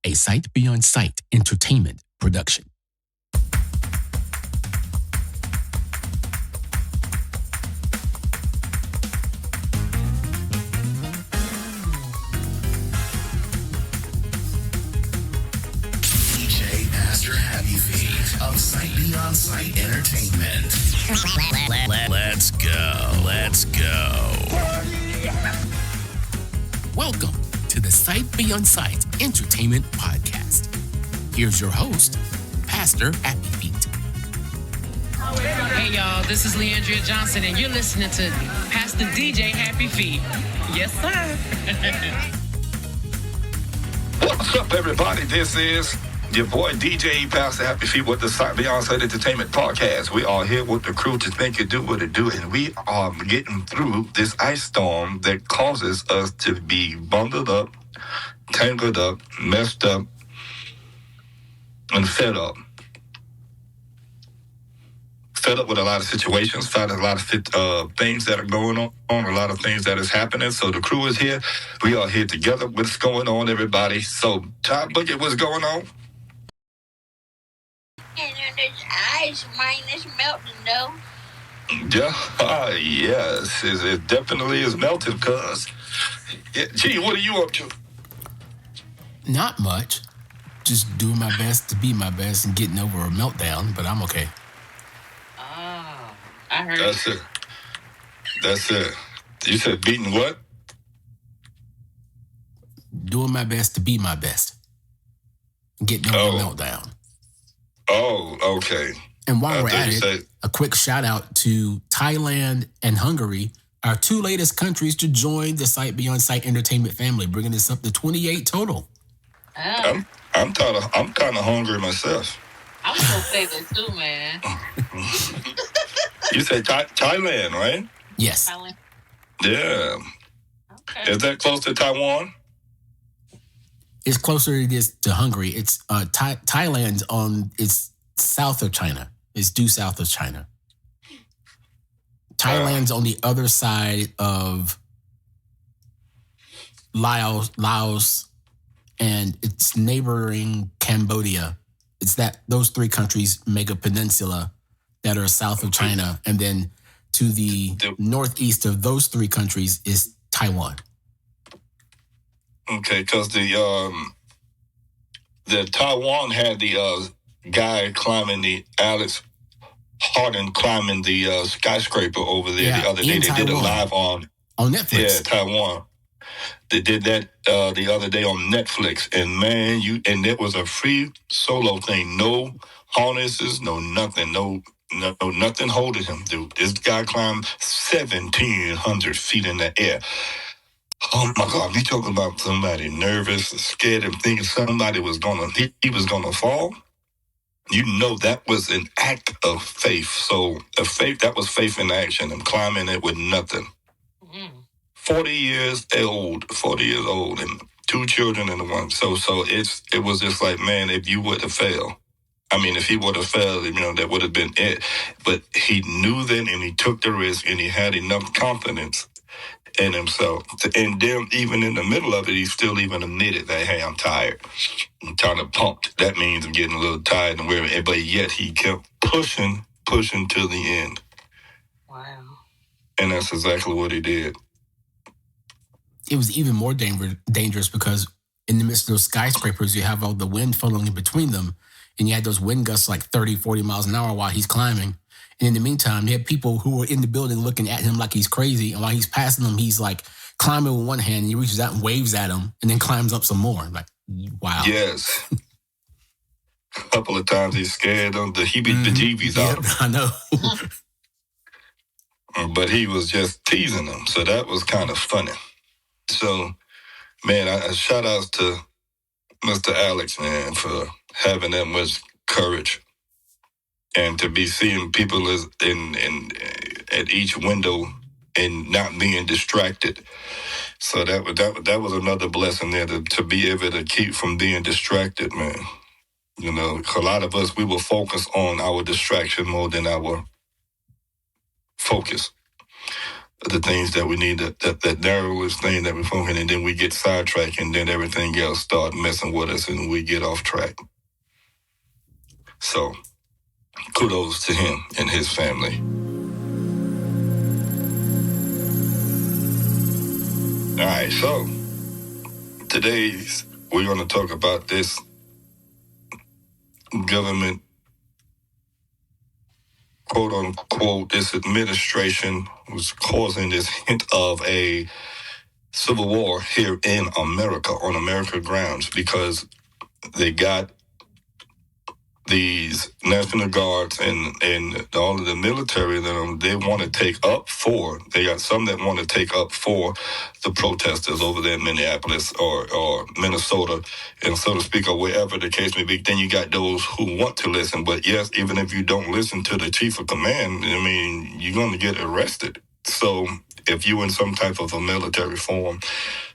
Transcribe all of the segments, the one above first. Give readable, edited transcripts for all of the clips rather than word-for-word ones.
a Sight Beyond Sight entertainment production. DJ Pastor Happy Feet of Sight Beyond Sight Entertainment. Let's go. Let's go. Welcome to the Sight Beyond Sight entertainment podcast. Here's your host, Pastor Happy Feet. Hey y'all, this is Leandria Johnson and you're listening to Pastor DJ Happy Feet. Yes, sir. What's up, everybody? This is your boy DJ Pastor Happy Feet with the Sight Beyond Sight Entertainment Podcast. We are here with the crew to make it do what it do, and we are getting through this ice storm that causes us to be bundled up, tangled up, messed up, and fed up. Fed up with a lot of situations, fed up with a lot of things that are going on, a lot of things that is happening. So the crew is here. We are here together. What's going on, everybody? So, TyBoogie, what's going on? And then this ice, man, it's melting, though. Yeah, yes, it definitely is melted, cuz. Yeah, gee, what are you up to? Not much. Just doing my best to be my best and getting over a meltdown, but I'm okay. Oh, I heard. That's it. You said beating what? Doing my best to be my best. Getting over a meltdown. Oh, okay. And while we're at it, a quick shout out to Thailand and Hungary, our two latest countries to join the Sight Beyond Sight entertainment family, bringing us up to 28 total. Oh. I'm kind of hungry myself. I was gonna say that too, man. You said Thailand, right? Yes. Thailand. Yeah. Okay. Is that close to Taiwan? It's closer it is to Hungary. It's Thailand's it's south of China. It's due south of China. Thailand's on the other side of Laos, and it's neighboring Cambodia. It's those three countries make a peninsula that are south of China, and then to the northeast of those three countries is Taiwan. Okay, because the Taiwan had the guy climbing Alex Harden climbing the skyscraper over there the other day. They did it live on Netflix. Yeah, Taiwan. They did that the other day on Netflix, and man, and it was a free solo thing. No harnesses, no nothing, no nothing holding him, dude. This guy climbed 1,700 feet in the air. Oh my God, you talking about somebody nervous, scared, and thinking somebody was he was gonna fall? You know that was an act of faith. So that was faith in action, and climbing it with nothing. 40 years old, and two children and one. So it was just like, man, if you would have failed. I mean, if he would have failed, that would have been it. But he knew then, and he took the risk, and he had enough confidence in himself. And then even in the middle of it, he still even admitted that, hey, I'm tired. I'm kind of pumped. That means I'm getting a little tired and weary. But yet he kept pushing to the end. Wow. And that's exactly what he did. It was even more dangerous because in the midst of those skyscrapers, you have all the wind flowing in between them. And you had those wind gusts like 30, 40 miles an hour while he's climbing. And in the meantime, you had people who were in the building looking at him like he's crazy. And while he's passing them, he's like climbing with one hand and he reaches out and waves at him and then climbs up some more. Like, wow. Yes. A couple of times he's scared them. The heebie-jeebies out of him. I know. But he was just teasing them. So that was kind of funny. So, man, I shout outs to Mr. Alex, man, for having that much courage. And to be seeing people at each window and not being distracted. So that was another blessing there to be able to keep from being distracted, man. A lot of us, we will focus on our distraction more than our focus. the things that we need, that narrowest thing that we're focusing, and then we get sidetracked, and then everything else start messing with us, and we get off track. So, kudos to him and his family. All right, so today we're going to talk about this government, quote unquote, this administration was causing this hint of a civil war here in America, on American grounds, because they got these National Guards and all of the military that they want to take up for. They got some that want to take up for the protesters over there in Minneapolis or Minnesota, and so to speak, or wherever the case may be. Then you got those who want to listen. But yes, even if you don't listen to the chief of command, I mean, you're going to get arrested. So if you in some type of a military form,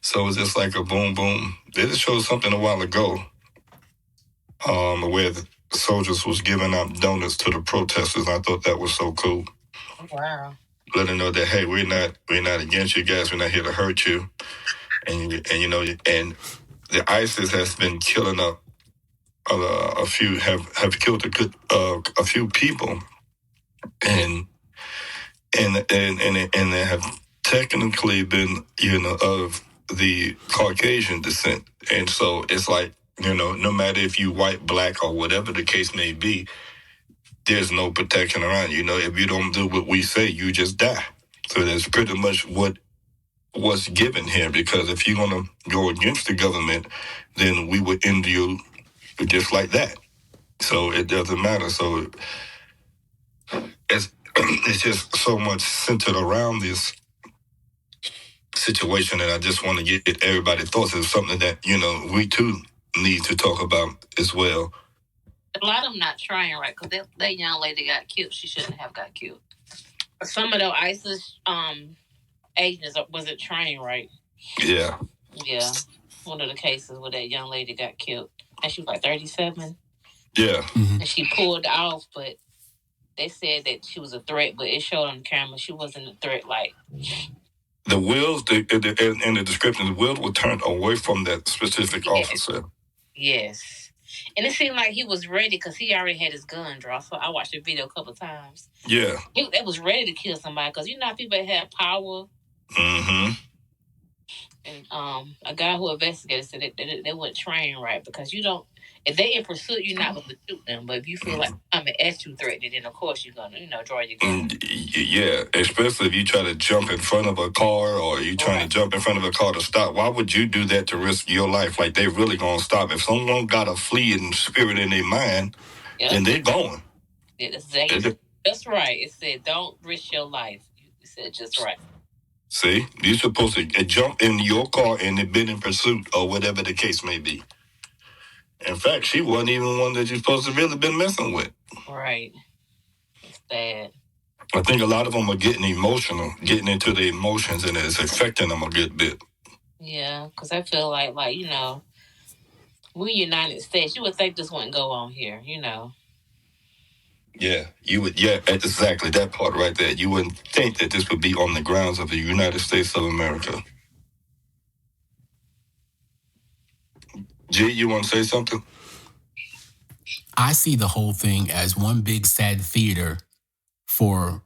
so it's just like a boom, boom. They just showed something a while ago, where the soldiers was giving out donuts to the protesters. I thought that was so cool. Wow. Let them know that, hey, we're not against you guys. We're not here to hurt you. And you know, and the ISIS has been killing up a few, have killed a few people, and they have technically been, you know, of the Caucasian descent. And so it's like, you know, no matter if you white, black, or whatever the case may be, there's no protection around you. You know, if you don't do what we say, you just die. So that's pretty much what's given here, because if you're going to go against the government, then we would end you just like that. So it doesn't matter. So it's just so much centered around this situation, and I just want to get everybody's thoughts. It's something that, you know, we too need to talk about as well. A lot of them not trying right, because that young lady got killed. She shouldn't have got killed. Some of the ISIS agents wasn't trained right. Yeah. Yeah. One of the cases where that young lady got killed. And she was like 37. Yeah. And she pulled off, but they said that she was a threat, but it showed on camera she wasn't a threat. Like, the wheels, in the description, the wheels were turned away from that specific officer. yes. And it seemed like he was ready because he already had his gun drawn. So I watched the video a couple of times. Yeah. He was ready to kill somebody because, you know, people that have power. Mm-hmm. And a guy who investigated said that they weren't trained right, because you don't, if they in pursuit, you're not going to shoot them. But if you feel like I'm at you threatening, then of course you're going to, you know, draw your gun. Yeah, especially if you try to jump in front of a car, or you trying to jump in front of a car to stop. Why would you do that to risk your life? Like, they really going to stop. If someone got a fleeing spirit in their mind, then they're going. Yeah, that's right. It said, don't risk your life. You said just right. See, you're supposed to jump in your car and have been in pursuit, or whatever the case may be. In fact, she wasn't even one that you're supposed to really been messing with. Right. It's bad. I think a lot of them are getting emotional, getting into the emotions, and it's affecting them a good bit. Yeah, because I feel like, you know, we United States, you would think this wouldn't go on here, you know. Yeah, you would. Yeah, exactly, that part right there. You wouldn't think that this would be on the grounds of the United States of America. G, you want to say something? I see the whole thing as one big sad theater for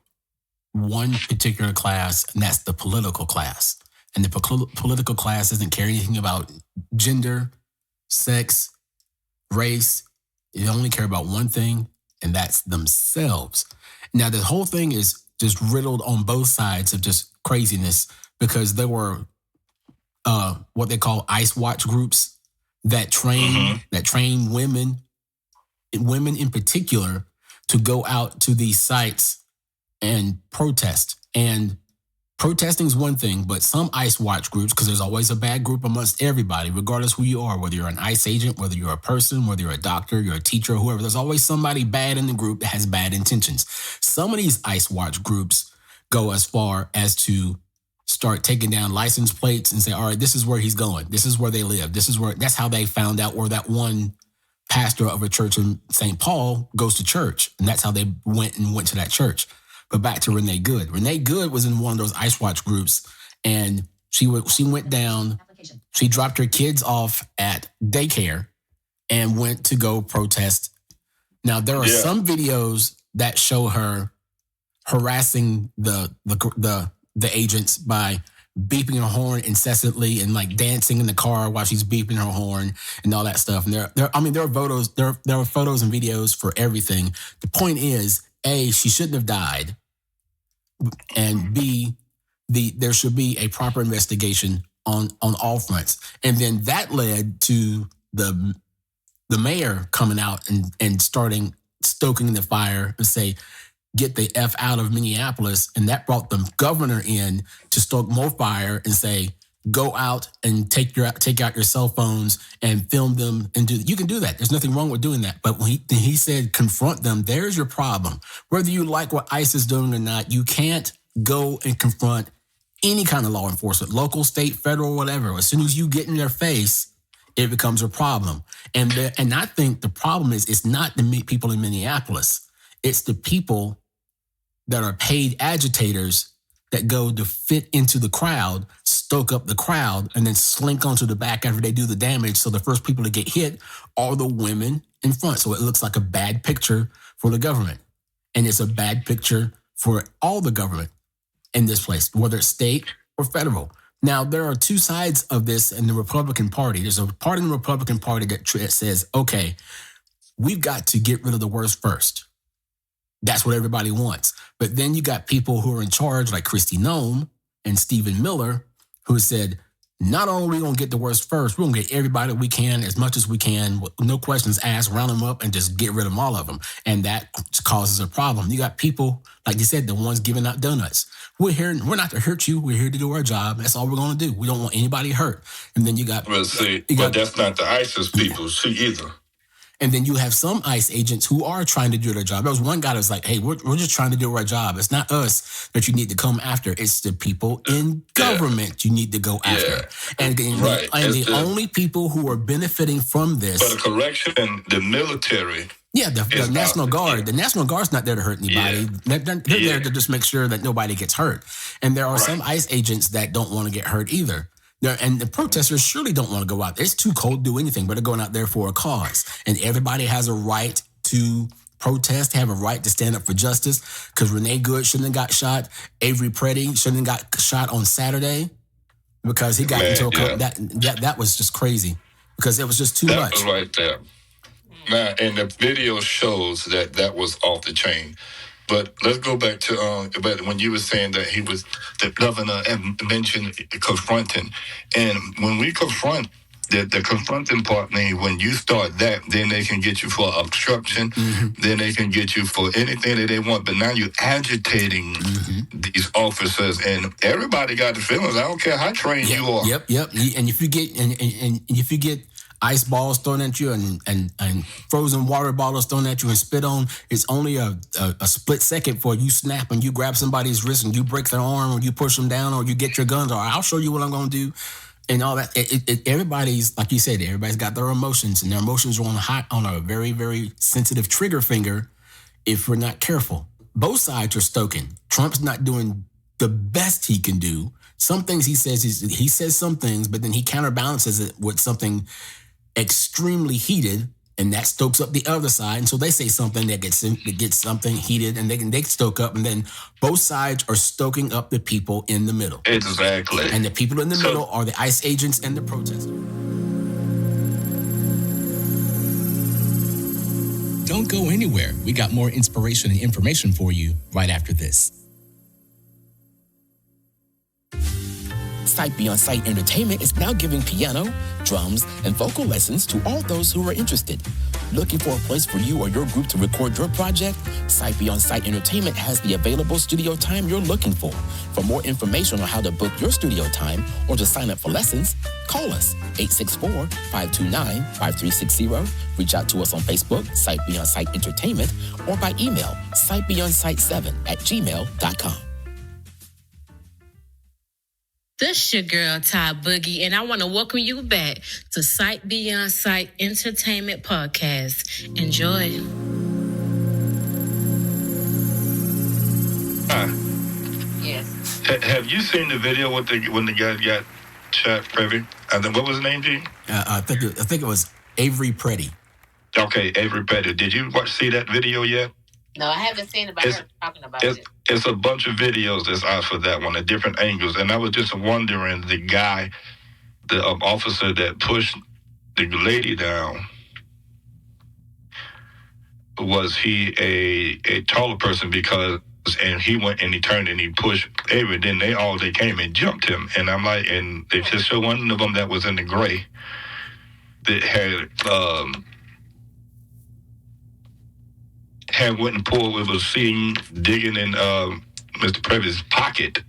one particular class, and that's the political class. And the political class doesn't care anything about gender, sex, race. They only care about one thing, and that's themselves. Now, the whole thing is just riddled on both sides of just craziness, because there were what they call ice watch groups that train women in particular to go out to these sites and protest. And protesting is one thing, but some ice watch groups, because there's always a bad group amongst everybody, regardless who you are, whether you're an ICE agent, whether you're a person, whether you're a doctor, you're a teacher, whoever, there's always somebody bad in the group that has bad intentions. Some of these ice watch groups go as far as to start taking down license plates and say, all right, this is where he's going. This is where they live. That's how they found out where that one pastor of a church in St. Paul goes to church. And that's how they went to that church. But back to Renee Good. Renee Good was in one of those Ice Watch groups, and she went down. She dropped her kids off at daycare and went to go protest. Now, there are some videos that show her harassing the agents by beeping her horn incessantly and like dancing in the car while she's beeping her horn and all that stuff. And there are photos and videos for everything. The point is, A, she shouldn't have died, and B, there should be a proper investigation on all fronts. And then that led to the mayor coming out and starting stoking the fire and say, get the F out of Minneapolis. And that brought the governor in to stoke more fire and say, go out and take out your cell phones and film them and you can do that. There's nothing wrong with doing that. But when he said, confront them, there's your problem. Whether you like what ICE is doing or not, you can't go and confront any kind of law enforcement, local, state, federal, whatever. As soon as you get in their face, it becomes a problem. And I think the problem is it's not the people in Minneapolis. It's the people that are paid agitators that go to fit into the crowd, stoke up the crowd, and then slink onto the back after they do the damage. So the first people to get hit are the women in front. So it looks like a bad picture for the government. And it's a bad picture for all the government in this place, whether it's state or federal. Now, there are two sides of this in the Republican Party. There's a part in the Republican Party that says, okay, we've got to get rid of the worst first. That's what everybody wants. But then you got people who are in charge, like Kristi Noem and Stephen Miller, who said, not only are we going to get the worst first, we're going to get everybody we can, as much as we can, with no questions asked, round them up and just get rid of all of them. And that causes a problem. You got people, like you said, the ones giving out donuts. We're not to hurt you. We're here to do our job. That's all we're going to do. We don't want anybody hurt. And then you got... Well, see, but that's not the ISIS people, either. And then you have some ICE agents who are trying to do their job. There was one guy that was like, hey, we're just trying to do our job. It's not us that you need to come after. It's the people in government you need to go after. And the only people who are benefiting from this... But a correction, the military... Yeah, the National Guard. The National Guard's not there to hurt anybody. They're there to just make sure that nobody gets hurt. And there are some ICE agents that don't want to get hurt either. And the protesters surely don't want to go out. It's too cold to do anything, but they're going out there for a cause. And everybody has a right to protest, have a right to stand up for justice, because Renee Good shouldn't have got shot. Avery Preddy shouldn't have got shot on Saturday because he got into a that was just crazy because it was just too much. That was right there. Now, and the video shows that was off the chain. But let's go back to but when you were saying that he was the governor and mentioned confronting, and when we confront the confronting part, means when you start that, then they can get you for obstruction, then they can get you for anything that they want. But now you're agitating these officers, and everybody got the feelings. I don't care how trained you are. Yep. And if you get and if you get ice balls thrown at you and frozen water bottles thrown at you and spit on, it's only a split second for you snap and you grab somebody's wrist and you break their arm or you push them down or you get your guns or I'll show you what I'm going to do and all that. Everybody's, like you said, everybody's got their emotions and their emotions are on a very, very sensitive trigger finger if we're not careful. Both sides are stoking. Trump's not doing the best he can do. Some things he says some things, but then he counterbalances it with something extremely heated, and that stokes up the other side. And so they say something that gets something heated, and they stoke up, and then both sides are stoking up the people in the middle. Exactly. And the people in the middle are the ICE agents and the protesters. Don't go anywhere. We got more inspiration and information for you right after this. Sight Beyond Sight Entertainment is now giving piano, drums, and vocal lessons to all those who are interested. Looking for a place for you or your group to record your project? Sight Beyond Sight Entertainment has the available studio time you're looking for. For more information on how to book your studio time or to sign up for lessons, call us 864-529-5360. Reach out to us on Facebook, Sight Beyond Sight Entertainment, or by email, sightbeyondsight7@gmail.com. This your girl, TyBoogie, and I want to welcome you back to Sight Beyond Sight Entertainment Podcast. Enjoy. Have you seen the video when the guy got shot, Privy? What was his name, G? I think it was Avery Preddy. Okay, Avery Preddy. Did you see that video yet? No, I haven't seen it, but I heard talking about it. It's a bunch of videos that's out for that one at different angles. And I was just wondering, the officer that pushed the lady down, was he a taller person? And he went and he turned and he pushed Avery. Then they came and jumped him. And I'm like, and they just showed one of them that was in the gray that had went and pulled. It was seen digging in Mr. Prevy's pocket,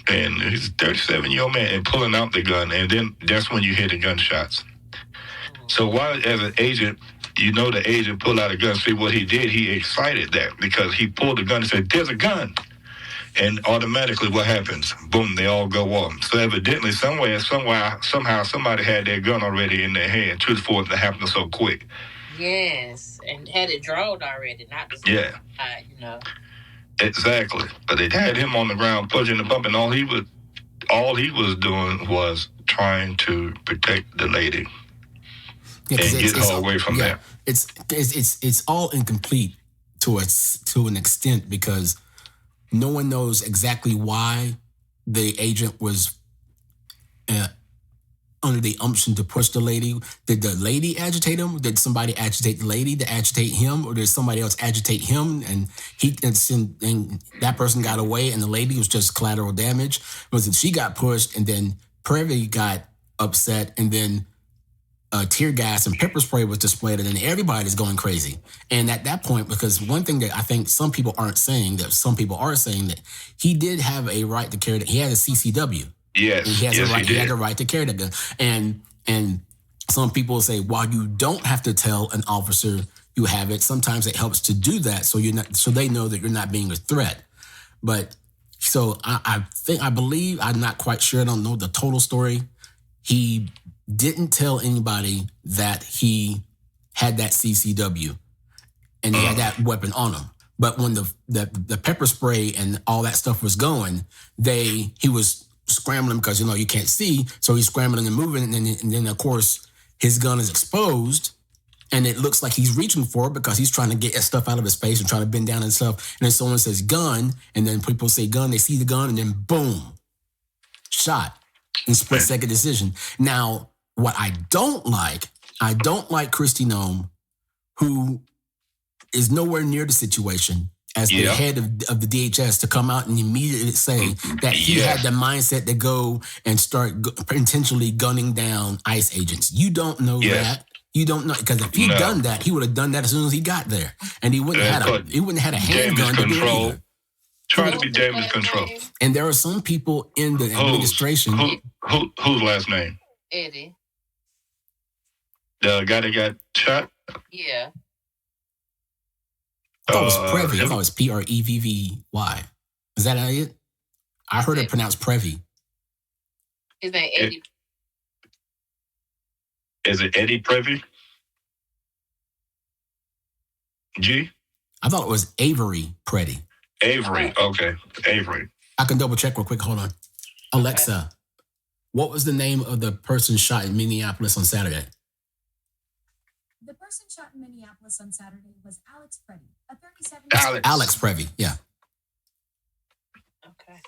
and he's a 37-year-old man, and pulling out the gun, and then that's when you hear the gunshots. So while as an agent, the agent pulled out a gun. See what he did? He excited that because he pulled the gun and said, "There's a gun," and automatically what happens? Boom! They all go off. So evidently, somehow, somebody had their gun already in their hand. Truth for it to happen so quick. Yes, and had it drawn already, not the Exactly. But they had him on the ground pushing the bump, and all he was doing was trying to protect the lady and get her away from that. It's all incomplete to an extent because no one knows exactly why the agent was under the umption to push the lady. Did the lady agitate him? Did somebody agitate the lady to agitate him? Or did somebody else agitate him and that person got away and the lady was just collateral damage? Was it she got pushed and then Prevy got upset and then tear gas and pepper spray was displayed and then everybody's going crazy? And at that point, because one thing that I think some people aren't saying, that some people are saying, that he did have a right to carry, he had a CCW. Yes, he had the right to carry the gun. And some people say, while you don't have to tell an officer you have it, sometimes it helps to do that so they know that you're not being a threat. But so I believe, I'm not quite sure, I don't know the total story. He didn't tell anybody that he had that CCW and he had that weapon on him. But when the pepper spray and all that stuff was going, he was scrambling because you can't see, so he's scrambling and moving, and then of course his gun is exposed, and it looks like he's reaching for it because he's trying to get stuff out of his face and trying to bend down and stuff. And then someone says gun, and then people say gun, they see the gun, and then boom, shot in split-second decision. Now, what I don't like Kristi Noem, who is nowhere near the situation as the head of the DHS, to come out and immediately say that he had the mindset to go and start intentionally gunning down ICE agents. You don't know that. You don't know, because if he'd done that, he would have done that as soon as he got there, and he wouldn't have had a handgun to do it. Trying to be damage control. And there are some people in the administration. Whose last name? Eddie. The guy that got shot? Yeah. I thought it was Prevy. I thought it was Prevvy. Is that it? I heard it pronounced Prevy. His name Eddie. Is it Eddie Prevy? G? I thought it was Avery Preddy. Avery. Okay. Avery. I can double check real quick. Hold on. Alexa, what was the name of the person shot in Minneapolis on Saturday? The person shot in Minneapolis on Saturday was Alex Preddy, a 37-year-old. Alex Prevy, yeah. Okay.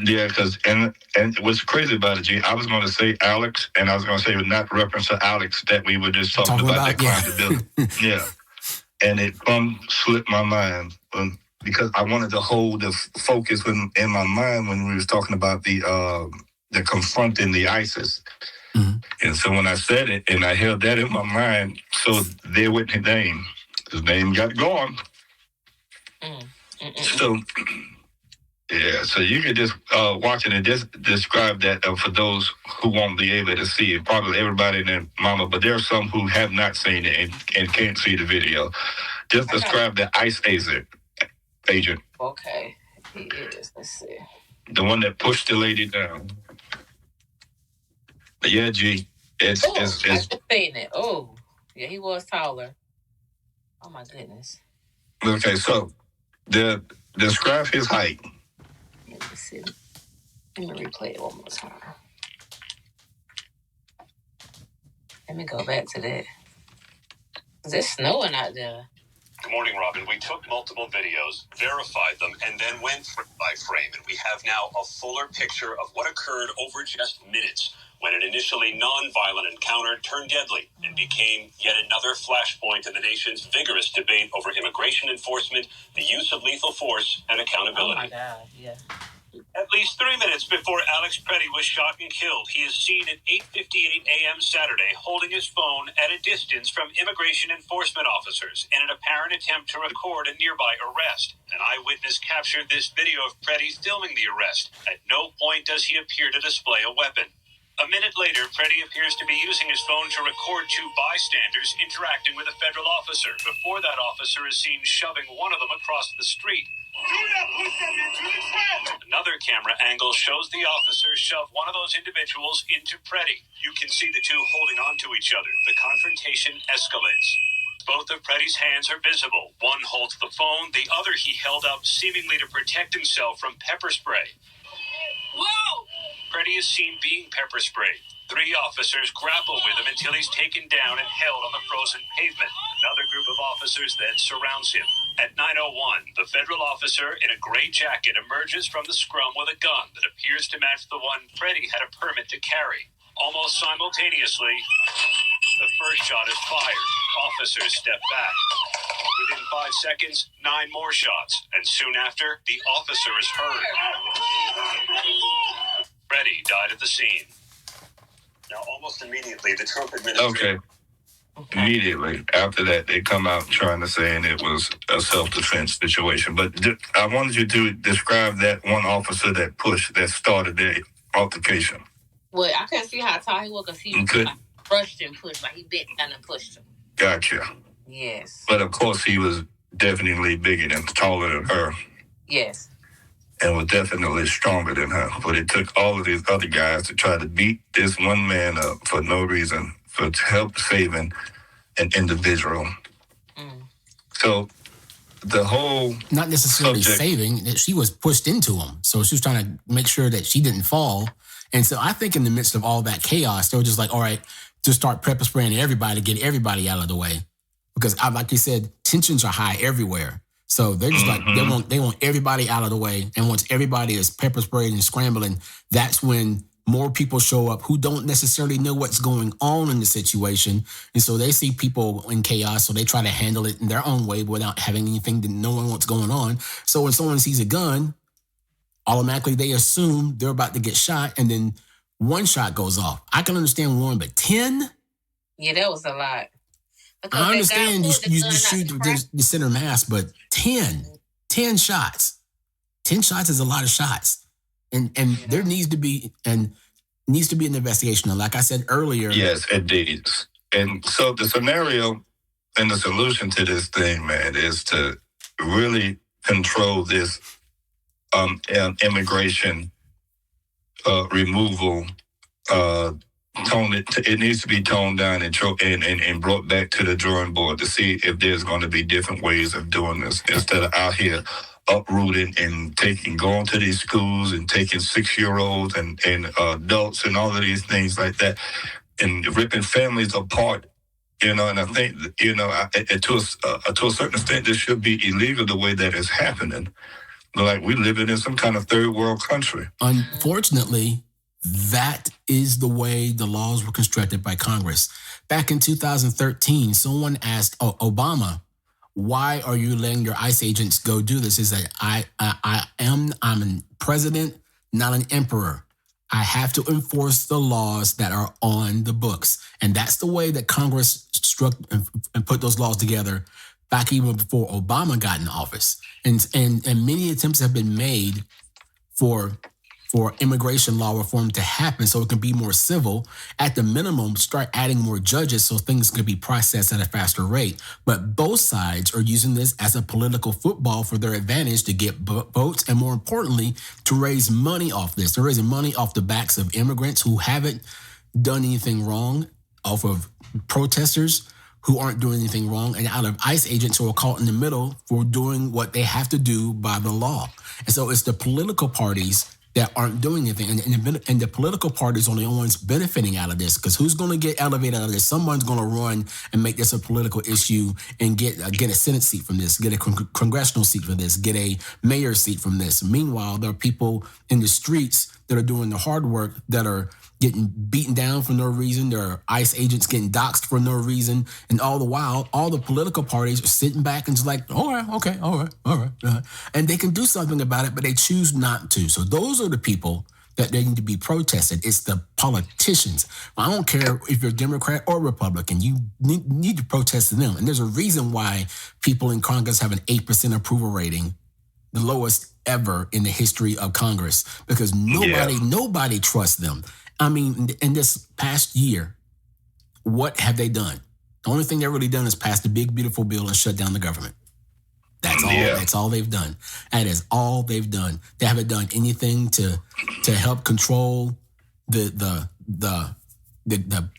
Yeah, because and what's crazy about it, G, I was going to say Alex, and I was going to say not reference to Alex that we were just talking about that climbed the building. Yeah. And it slipped my mind because I wanted to hold the focus in my mind when we was talking about the confronting the ISIS. Mm-hmm. And so when I said it, and I held that in my mind, so there went his name. His name got gone. So, yeah, so you could just watch it and just describe that for those who won't be able to see it. Probably everybody in their mama, but there are some who have not seen it and can't see the video. Just describe the ICE agent. Okay, he is. Let's see. The one that pushed the lady down. But yeah, G, it's. I've just seen it. Oh, yeah, he was taller. Oh my goodness. Okay, so describe his height. Let me see. Let me replay it one more time. Let me go back to that. It's snowing out there. Good morning, Robin. We took multiple videos, verified them, and then went frame by frame. And we have now a fuller picture of what occurred over just minutes when an initially non-violent encounter turned deadly and became yet another flashpoint in the nation's vigorous debate over immigration enforcement, the use of lethal force, and accountability. Oh, my God, yeah. At least 3 minutes before Alex Petty was shot and killed, he is seen at 8:58 a.m. Saturday holding his phone at a distance from immigration enforcement officers in an apparent attempt to record a nearby arrest. An eyewitness captured this video of Petty filming the arrest. At no point does he appear to display a weapon. A minute later, Petty appears to be using his phone to record two bystanders interacting with a federal officer before that officer is seen shoving one of them across the street. Do not push them into the traffic! Another camera angle shows the officer shove one of those individuals into Petty. You can see the two holding on to each other. The confrontation escalates. Both of Petty's hands are visible. One holds the phone, the other he held up seemingly to protect himself from pepper spray. Whoa! Petty is seen being pepper sprayed. 3 officers grapple with him until he's taken down and held on the frozen pavement. Another group of officers then surrounds him. At 9:01, the federal officer in a gray jacket emerges from the scrum with a gun that appears to match the one Petty had a permit to carry. Almost simultaneously, the first shot is fired. Officers step back. Within 5 seconds, 9 more shots, and soon after, the officer is heard. Petty died at the scene. Now, almost immediately, the Trump administration... Okay. Immediately after that, they come out trying to say it was a self-defense situation. But I wanted you to describe that one officer that started the altercation. Well, I couldn't see how tall he was because he brushed and pushed. Like he bent down and pushed him. Gotcha. Yes. But of course, he was definitely bigger and taller than her. Yes. And was definitely stronger than her. But it took all of these other guys to try to beat this one man up for no reason, for help saving an individual. So the whole not necessarily saving, that she was pushed into him. So she was trying to make sure that she didn't fall. And so I think in the midst of all that chaos, they were just like, all right, just start pepper spraying everybody, get everybody out of the way. Because like you said, tensions are high everywhere. So they're just like, they want everybody out of the way. And once everybody is pepper sprayed and scrambling, that's when more people show up who don't necessarily know what's going on in the situation. And so they see people in chaos, so they try to handle it in their own way without having anything to knowing what's going on. So when someone sees a gun, automatically they assume they're about to get shot, and then one shot goes off. I can understand 1, but 10? Yeah, that was a lot. Because I understand you shoot the center mass, but 10 shots. 10 shots is a lot of shots. And there needs to be an investigation. And like I said earlier. Yes, indeed. And so the scenario and the solution to this thing, man, is to really control this immigration removal. It needs to be toned down and brought back to the drawing board to see if there's going to be different ways of doing this instead of out here uprooting and going to these schools and taking 6-year-olds and adults and all of these things like that and ripping families apart. And I think, to a certain extent, this should be illegal the way that is happening. Like we living in some kind of third world country. Unfortunately, that is the way the laws were constructed by Congress. Back in 2013, someone asked Obama, why are you letting your ICE agents go do this? He said, I'm a president, not an emperor. I have to enforce the laws that are on the books. And that's the way that Congress struck and put those laws together back even before Obama got in office. And many attempts have been made for immigration law reform to happen so it can be more civil. At the minimum, start adding more judges so things can be processed at a faster rate. But both sides are using this as a political football for their advantage to get votes and, more importantly, to raise money off this. They're raising money off the backs of immigrants who haven't done anything wrong, off of protesters who aren't doing anything wrong, and out of ICE agents who are caught in the middle for doing what they have to do by the law. And so it's the political parties that aren't doing anything. And the political parties are the only ones benefiting out of this, because who's going to get elevated out of this? Someone's going to run and make this a political issue and get a Senate seat from this, get a congressional seat from this, get a mayor seat from this. Meanwhile, there are people in the streets that are doing the hard work that are getting beaten down for no reason. There are ICE agents getting doxxed for no reason. And all the while, all the political parties are sitting back and just like, all right, okay, all right. And they can do something about it, but they choose not to. So those are the people that they need to be protested. It's the politicians. I don't care if you're Democrat or Republican. You need to protest them. And there's a reason why people in Congress have an 8% approval rating, the lowest ever in the history of Congress, because nobody trusts them. I mean, in this past year, what have they done? The only thing they've really done is pass the big, beautiful bill and shut down the government. That's all. Yeah. That's all they've done. That is all they've done. They haven't done anything to help control the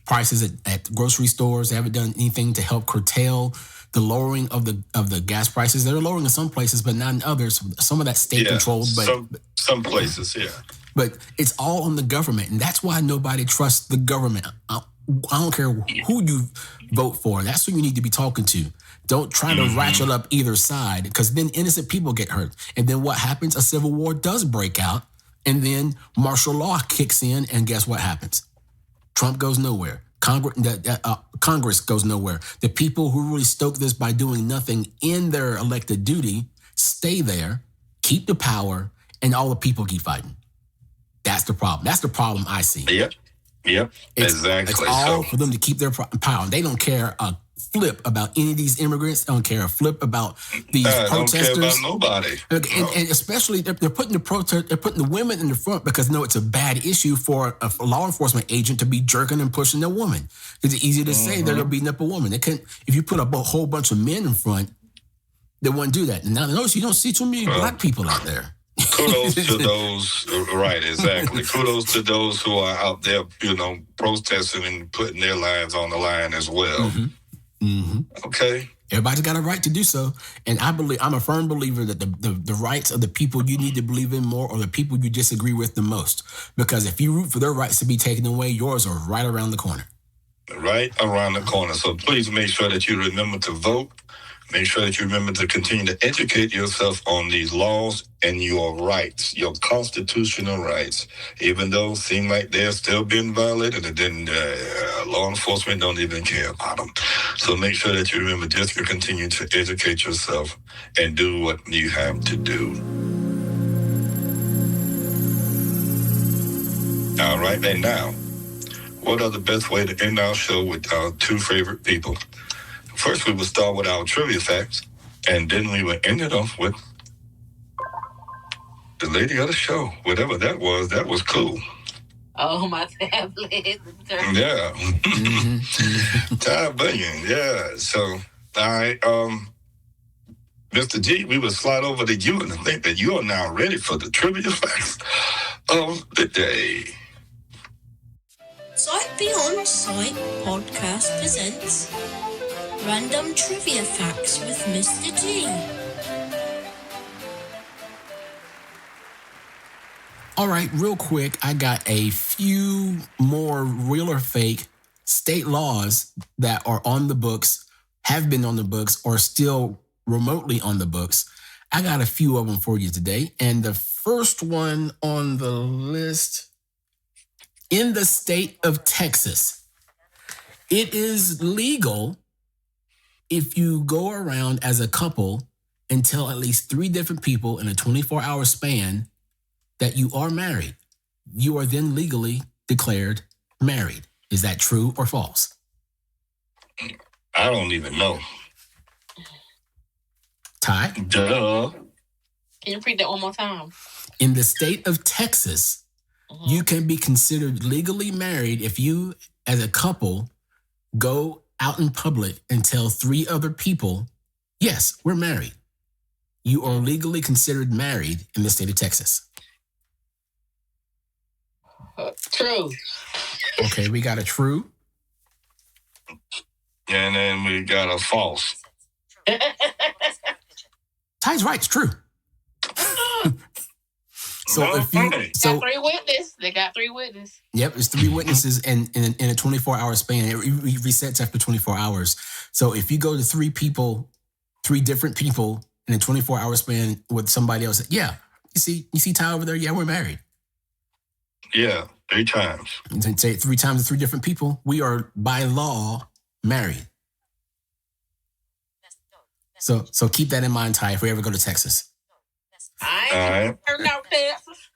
prices at grocery stores. They haven't done anything to help curtail the lowering of the gas prices. They're lowering in some places, but not in others. Some of that state controlled, but some places, yeah. But it's all on the government, and that's why nobody trusts the government. I don't care who you vote for. That's who you need to be talking to. Don't try to ratchet up either side, because then innocent people get hurt. And then what happens? A civil war does break out, and then martial law kicks in, and guess what happens? Trump goes nowhere. Congress goes nowhere. The people who really stoke this by doing nothing in their elected duty stay there, keep the power, and all the people keep fighting. That's the problem. That's the problem I see. Yep. Exactly. It's all for them to keep their power. They don't care a flip about any of these immigrants. They don't care a flip about these protesters. Don't care about nobody. And especially they're putting the women in the front because it's a bad issue for a law enforcement agent to be jerking and pushing a woman. It's easy to say they're beating up a woman. They can't. If you put a whole bunch of men in front, they wouldn't do that. And now notice you don't see too many black people out there. Kudos to those, right, exactly. Kudos to those who are out there, protesting and putting their lives on the line as well. Okay. Everybody's got a right to do so. And I'm a firm believer that the rights of the people you need to believe in more are the people you disagree with the most. Because if you root for their rights to be taken away, yours are right around the corner. Right around the corner. So please make sure that you remember to vote. Make sure that you remember to continue to educate yourself on these laws and your rights, your constitutional rights, even though it seem like they're still being violated, and then law enforcement don't even care about them. So make sure that you remember just to continue to educate yourself and do what you have to do. All right, and now, what are the best way to end our show with our two favorite people? First, we would start with our trivia facts, and then we would end it off with the lady of the show. Whatever that was cool. Oh, my tablet. Yeah. TyBoogie, yeah. So, all right, Mr. G, we would slide over to you, and I think that you are now ready for the trivia facts of the day. Sight Beyond Sight podcast presents Random Trivia Facts with Mr. G. All right, real quick, I got a few more real or fake state laws that are on the books, have been on the books, or still remotely on the books. I got a few of them for you today. And the first one on the list, in the state of Texas, it is legal if you go around as a couple and tell at least 3 different people in a 24-hour span that you are married. You are then legally declared married. Is that true or false? I don't even know. Ty? Duh. Can you repeat that one more time? In the state of Texas, you can be considered legally married if you, as a couple, go out in public and tell 3 other people, yes, we're married. You are legally considered married in the state of Texas. True. Okay, we got a true. And then we got a false. Ty's right, it's true. So if you got three witnesses. They got three witnesses. Yep, it's 3 witnesses and in a 24-hour span. It resets after 24 hours. So if you go to 3 different people in a 24-hour span with somebody else, yeah, you see Ty over there? Yeah, we're married. Yeah, 3 times. And say 3 times to 3 different people, we are by law married. So keep that in mind, Ty, if we ever go to Texas. I ain't turned out Texas.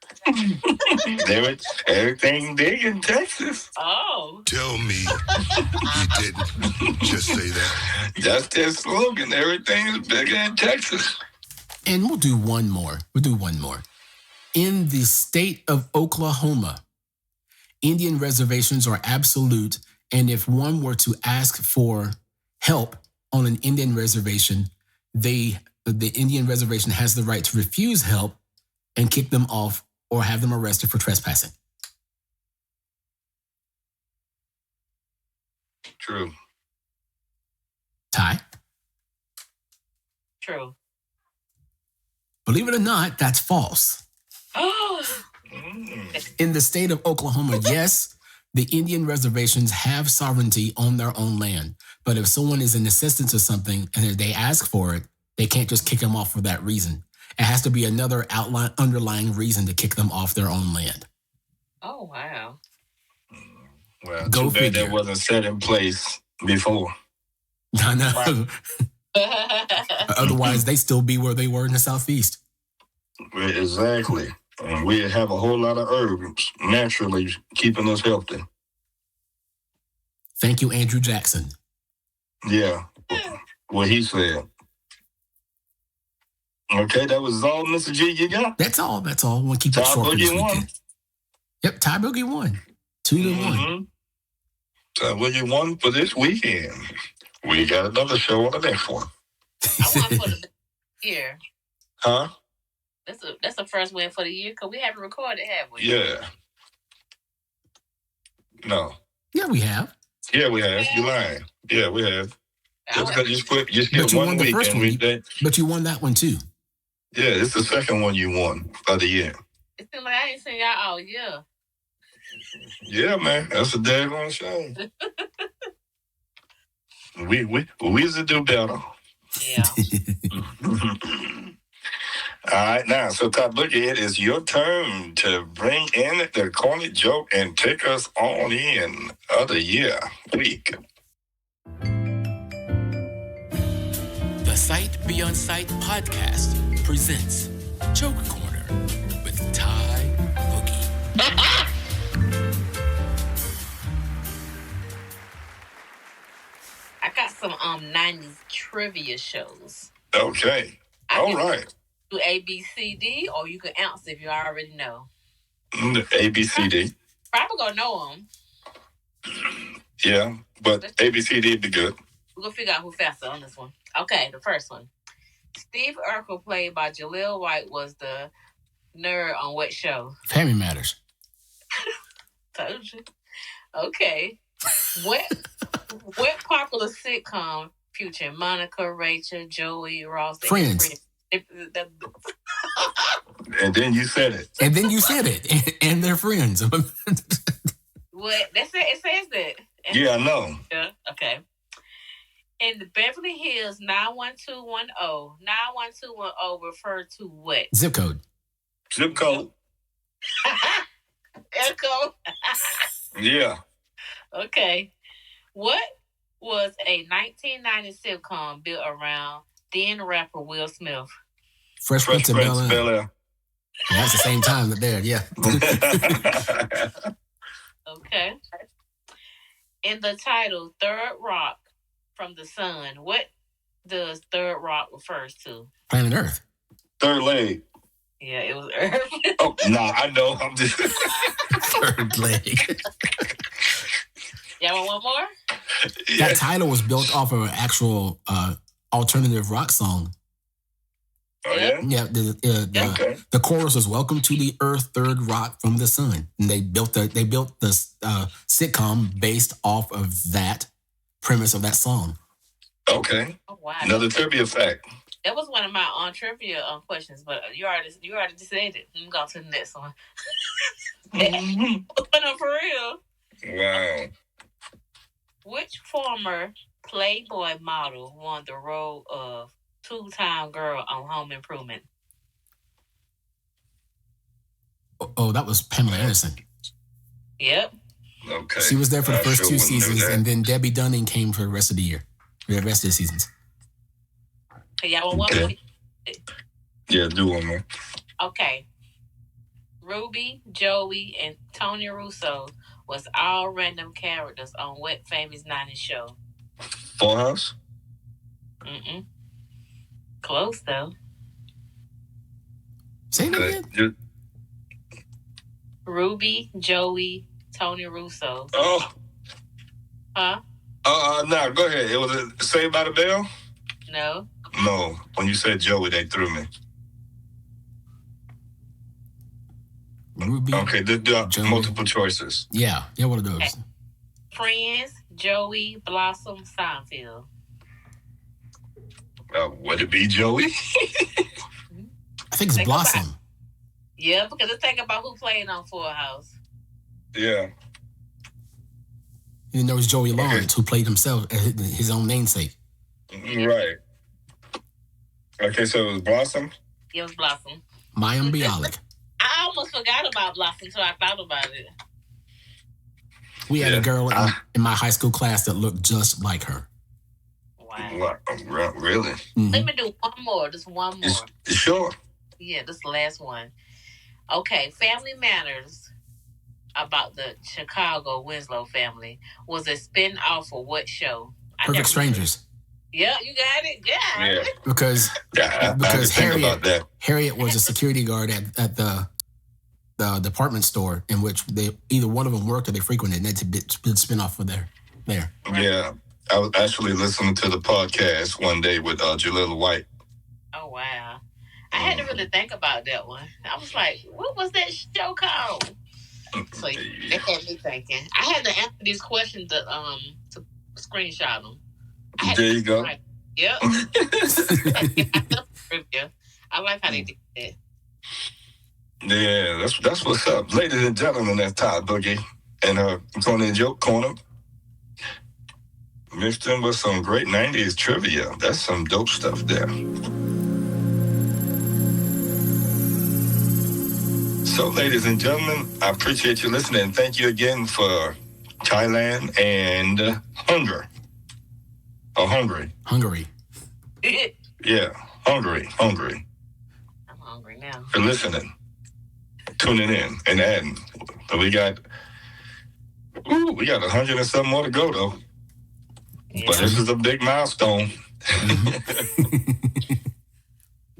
Everything big in Texas. Oh. Tell me you didn't just say that. That's their slogan. Everything is bigger in Texas. And we'll do one more. In the state of Oklahoma, Indian reservations are absolute, and if one were to ask for help on an Indian reservation, the Indian reservation has the right to refuse help and kick them off or have them arrested for trespassing. True. Ty? True. Believe it or not, that's false. In the state of Oklahoma, yes, the Indian reservations have sovereignty on their own land. But if someone is in assistance of something and if they ask for it, they can't just kick them off for that reason. It has to be another underlying reason to kick them off their own land. Oh, wow. Well, too bad that wasn't set in place before. I know. Otherwise, they still be where they were in the Southeast. Exactly. And we have a whole lot of herbs naturally keeping us healthy. Thank you, Andrew Jackson. Yeah, what he said. Okay, that was all, Mr. G, you got? That's all. We'll keep it short for this weekend. Yep, TyBoogie won. 2-1. TyBoogie won for this weekend. We got another show on the next one. I want for the year. Huh? That's the first win for the year because we haven't recorded, have we? Yeah. No. Yeah, we have. Yeah, we have. You're lying. Yeah, we have. Just because you skipped won one the week. first one. But you won that one too. Yeah, it's the second one you won of the year. It seems like I ain't seen y'all all year. Yeah, man. That's a daggone shame. we used to do better. Yeah. All right, now, so TyBoogie, it is your turn to bring in the corny joke and take us on in other year week. The Sight Beyond Sight podcast presents Joke Corner with TyBoogie. I got some 90s trivia shows. Okay. All right. Do A, B, C, D, or you can answer if you already know. A, B, C, D. Probably gonna know them. Yeah, but A, B, C, D would be good. We're gonna figure out who's faster on this one. Okay, the first one. Steve Urkel, played by Jaleel White, was the nerd on what show? Family Matters. Told you. Okay. What popular sitcom featuring Monica, Rachel, Joey, Ross, Friends. And then you said it. And they're friends. What? It says that. Yeah, I know. Yeah, okay. In the Beverly Hills 91210 referred to what? Zip code. Echo. Yeah. Okay. What was a 1990 sitcom built around then rapper Will Smith? Fresh Prince of Bel-Air. Yeah, that's the same time there, yeah. Okay. In the title Third Rock from the Sun, what does Third Rock refers to? Planet Earth. Third leg. Yeah, it was Earth. Oh, no, I know. I'm just... Third leg. Y'all want one more? Yeah. That title was built off of an actual alternative rock song. Oh, yeah? Yeah, the chorus was "Welcome to the Earth, Third Rock from the Sun," and they built the sitcom based off of that premise of that song. Okay. Oh, wow. Another trivia fact. That was one of my trivia questions, but you already said it. I'm going to the next one. No, for real. Wow. Which former Playboy model won the role of two-time girl on Home Improvement? Oh, that was Pamela Anderson. Yep. Okay. She was there for the first two wouldn't do seasons, that. and then Debbie Dunning came for the rest of the year. The rest of the seasons. Y'all want one more? Yeah, do one more. Okay. Ruby, Joey, and Tony Russo was all random characters on what famous 90s show? Full House? Mm-mm. Close, though. Say it again. Ruby, Joey, Tony Russo. Oh. Huh? No, go ahead. It was Saved by the Bell? No. No. When you said Joey, they threw me. Ruby. Okay, multiple choices. Yeah, one of those. Okay. Friends, Joey, Blossom, Seinfeld. Would it be Joey? I think it's Blossom. Yeah, because let's think about who played on Full House. Yeah. And then there was Joey Lawrence, who played himself, his own namesake. Right. Okay, so it was Blossom? It was Blossom. Mayim Bialik. I almost forgot about Blossom until I thought about it. We had a girl in my high school class that looked just like her. Wow. Really? Mm-hmm. Let me do one more. Just one more. Sure. Yeah, this is the last one. Okay, Family Matters about the Chicago Winslow family was a spin-off of what show? Perfect Strangers. Yeah, you got it. Yeah. Because Harriet was a security guard at the department store in which either one of them worked or they frequented, and it's a spin-off for there. Yeah. I was actually listening to the podcast one day with Jalila White. Oh, wow. I had to really think about that one. I was like, what was that show called? So it had me thinking. I had to answer these questions to screenshot them. There you go. Yep. I like how they did that. Yeah, that's what's up. Ladies and gentlemen, that's TyBoogie and her Corny Joke Corner. Mixed in with some great 90s trivia. That's some dope stuff there. So, ladies and gentlemen, I appreciate you listening. Thank you again for Thailand and Hungary. Hungary. Yeah, Hungary. I'm hungry now. For listening, tuning in, and adding. But we got 100 and something more to go, though. Yeah. But this is a big milestone.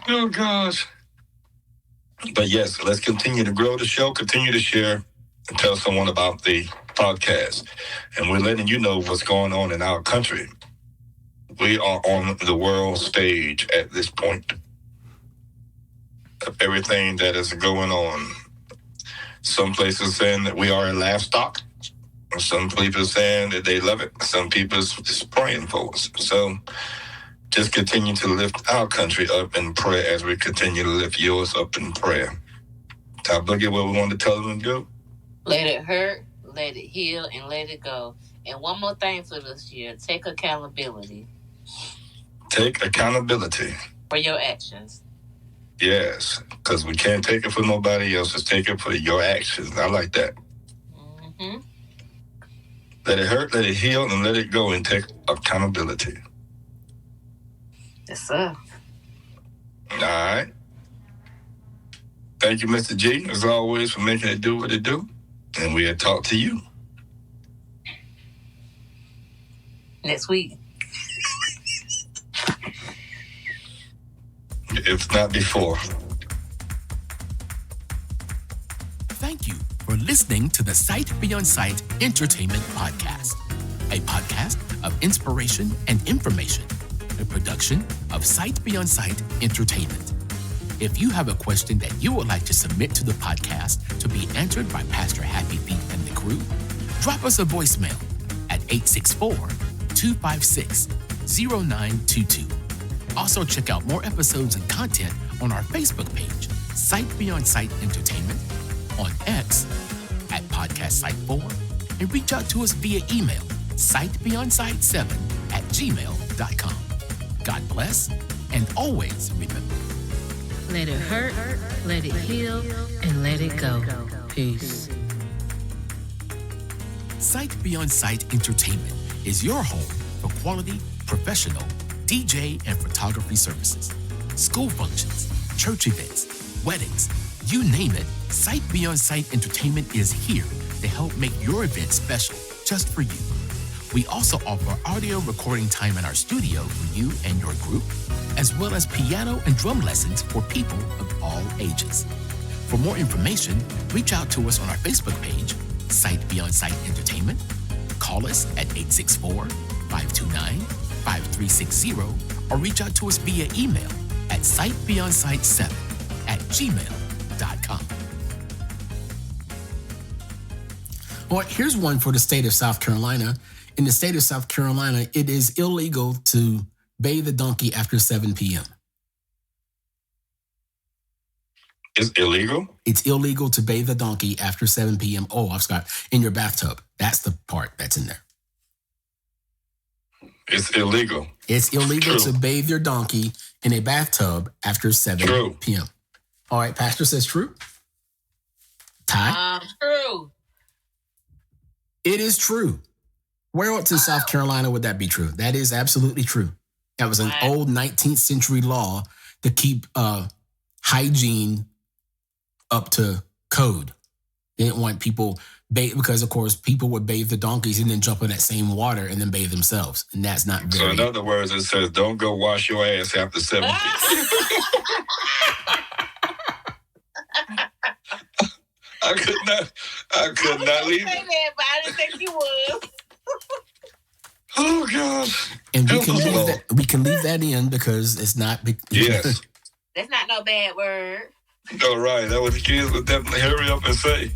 Oh, gosh. But yes, let's continue to grow the show, continue to share, and tell someone about the podcast. And we're letting you know what's going on in our country. We are on the world stage at this point of everything that is going on. Some places saying that we are a laugh stock. Some people saying that they love it. Some people just praying for us. So just continue to lift our country up in prayer as we continue to lift yours up in prayer. TyBoogie, what we want to tell them to do? Let it hurt, let it heal, and let it go. And one more thing for this year, take accountability. Take accountability. For your actions. Yes, because we can't take it for nobody else. Just take it for your actions. I like that. Mm-hmm. Let it hurt, let it heal, and let it go, and take accountability. Yes, sir. All right. Thank you, Mr. G, as always, for making it do what it do. And we'll talk to you next week. If not before. Thank you for listening to the Sight Beyond Sight Entertainment Podcast, a podcast of inspiration and information, a production of Sight Beyond Sight Entertainment. If you have a question that you would like to submit to the podcast to be answered by Pastor Happy Feet and the crew, drop us a voicemail at 864-256-0922. Also, check out more episodes and content on our Facebook page, Sight Beyond Sight Entertainment, on X at Podcast Sight 4, and reach out to us via email, sightbeyondsight7@gmail.com. God bless, and always remember, Let it hurt, let it heal, and let it go. Peace. Sight Beyond Sight Entertainment is your home for quality, professional DJ and photography services, school functions, church events, weddings, you name it. Sight Beyond Sight Entertainment is here to help make your event special just for you. We also offer audio recording time in our studio for you and your group, as well as piano and drum lessons for people of all ages. For more information, reach out to us on our Facebook page, Sight Beyond Sight Entertainment. Call us at 864-529-5360, or reach out to us via email at sightbeyondsight7@gmail.com. All right, here's one for the state of South Carolina. In the state of South Carolina, it is illegal to bathe a donkey after 7 p.m. It's illegal? It's illegal to bathe a donkey after 7 p.m. Oh, I forgot. In your bathtub. That's the part that's in there. It's illegal. It's illegal True. to bathe your donkey in a bathtub after 7 True. p.m. All right, Pastor says true. Ty? True. It is true. Where else in South Carolina would that be true? That is absolutely true. That was an old 19th century law to keep hygiene up to code. They didn't want people bathe because, of course, people would bathe the donkeys and then jump in that same water and then bathe themselves. And that's not very... So in other words, it says, don't go wash your ass after 7 p.m. I could not leave it. But I didn't think you would. Oh, God. And we can leave that in because it's not... Yes. That's not no bad word. All right. That what the kids would definitely hurry up and say.